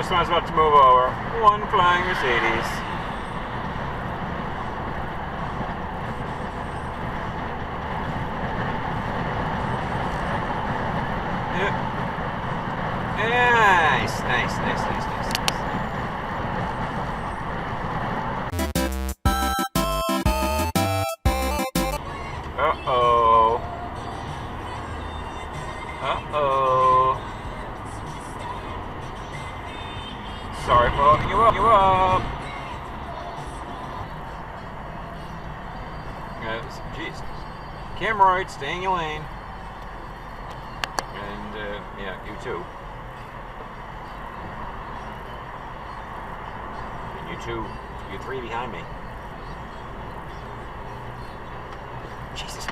This one's about to move over. One flying Mercedes. Yep. Nice, nice, nice, nice, nice, nice. Uh-oh. Uh-oh. Sorry for holding you up. Jesus. Camera right, stay in your lane. And, yeah, you too. And you two. You three behind me. Jesus.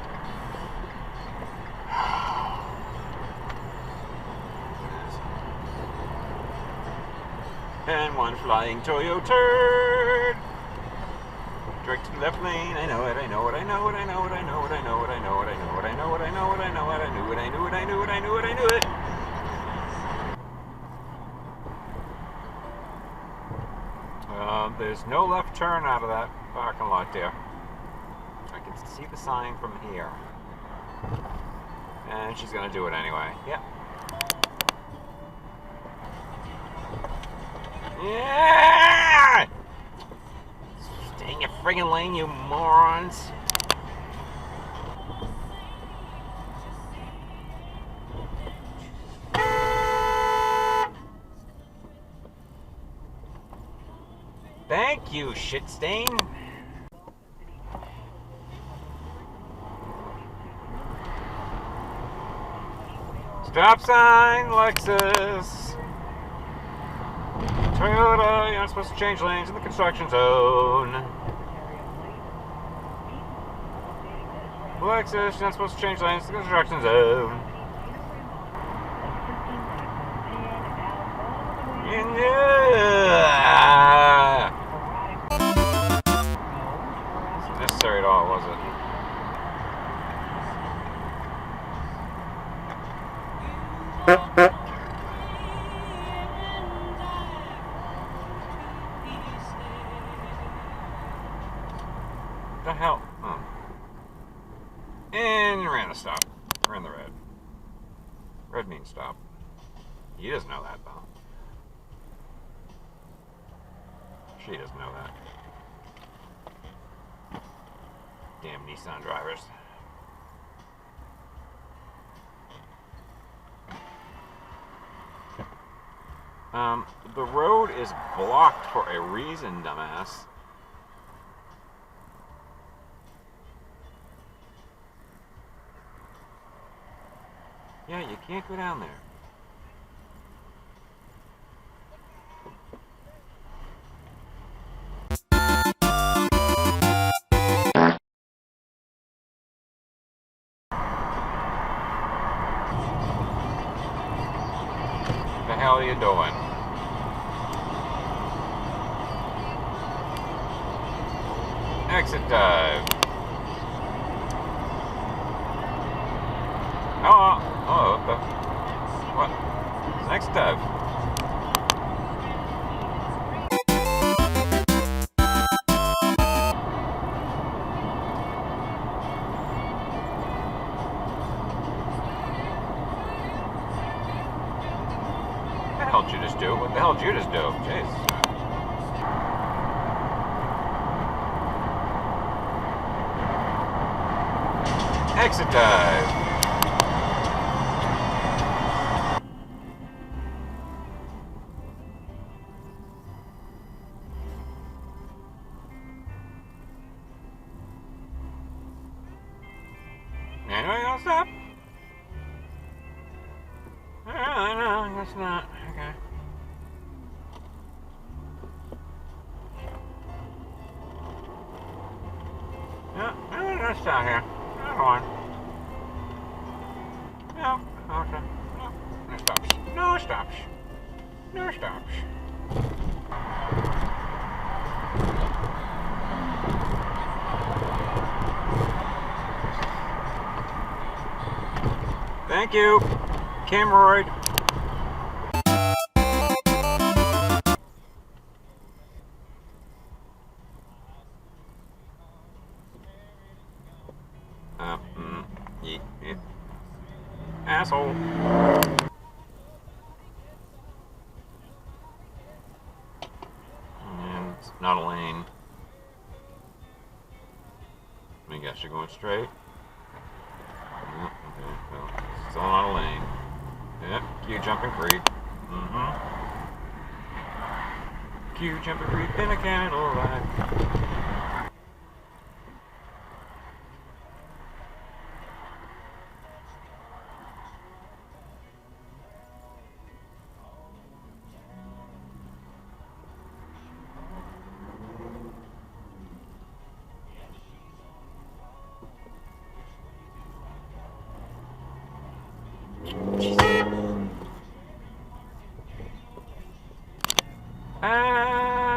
And one flying Toyo turd. Direct to the left lane. I know it, I know it, I know it, I know it, I know it, I know it, I know it, I know it, I know it, I know it, I know it, I knew it, I knew it, I knew it, I knew it, I knew it. There's no left turn out of that parking lot there. I can see the sign from here. And she's gonna do it anyway. Yep. Yeah! Stay in your friggin' lane, you morons. Thank you, shit stain. Stop sign, Lexus. Toyota, you're not supposed to change lanes in the construction zone. Lexus, you're not supposed to change lanes in the construction zone. Yeah. It's not necessary at all, was it? The hell? Oh. And ran the stop. Ran the red. Red means stop. He doesn't know that, though. She doesn't know that. Damn Nissan drivers. The road is blocked for a reason, dumbass. Yeah, you can't go down there. What the hell are you doing? Exit dive. Oh, what? Next dive. What the hell did you just do? What the hell did you just do? Jeez. Exit dive. Anybody gonna stop? No, I guess not. Okay. No, I'm gonna stop here. Come on. No, okay. No stops. No stops. No stops. Thank you, Cameroid. asshole. And it's not a lane. I guess you're going straight. Yep, okay, well, still not a lane. Yep, Q jumping creep. Q jumping creep in a candlelight.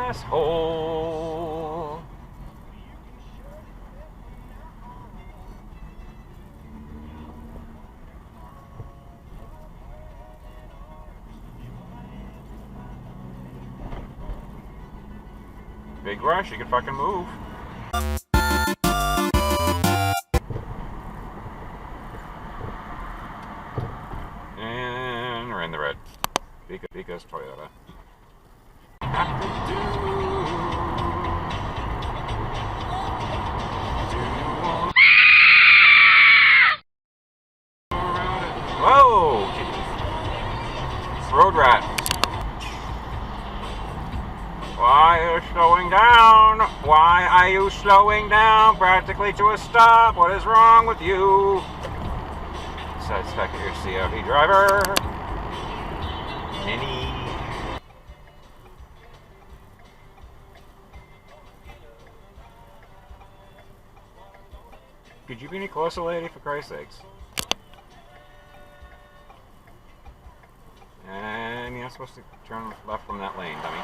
Asshole. Big rush, you can fucking move. And we're in the red. Because Toyota. Whoa! Road rat. Why are you slowing down? Why are you slowing down practically to a stop? What is wrong with you? Side spec your CRV driver. Any. Could you be any closer, lady, for Christ's sakes? And you're supposed to turn left from that lane, dummy.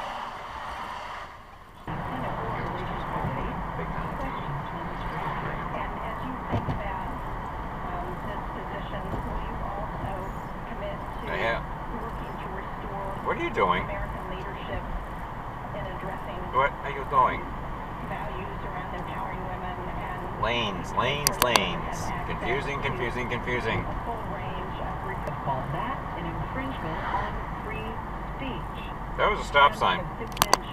What are you doing? American leadership in addressing what are you doing? Values around empowering women and lanes. Confusing. A full range of call that an infringement on free speech. That was a stop sign.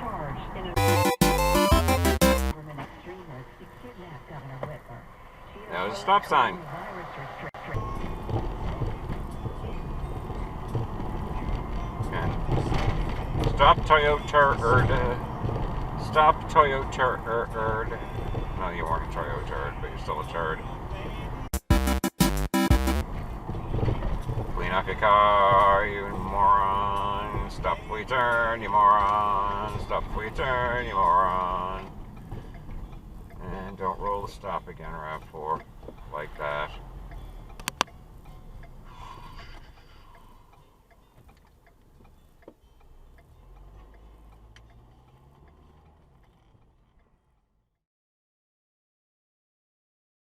Charged in a government extremist to kidnap Governor Whitmer. That was a stop sign. Stop Toyota. Stop Toyota. No, you weren't a Toyota, but you're still a turd. Clean off your car, you moron. Stop before you turn, you moron. Stop before you turn, you moron. And don't roll the stop again, RAV4.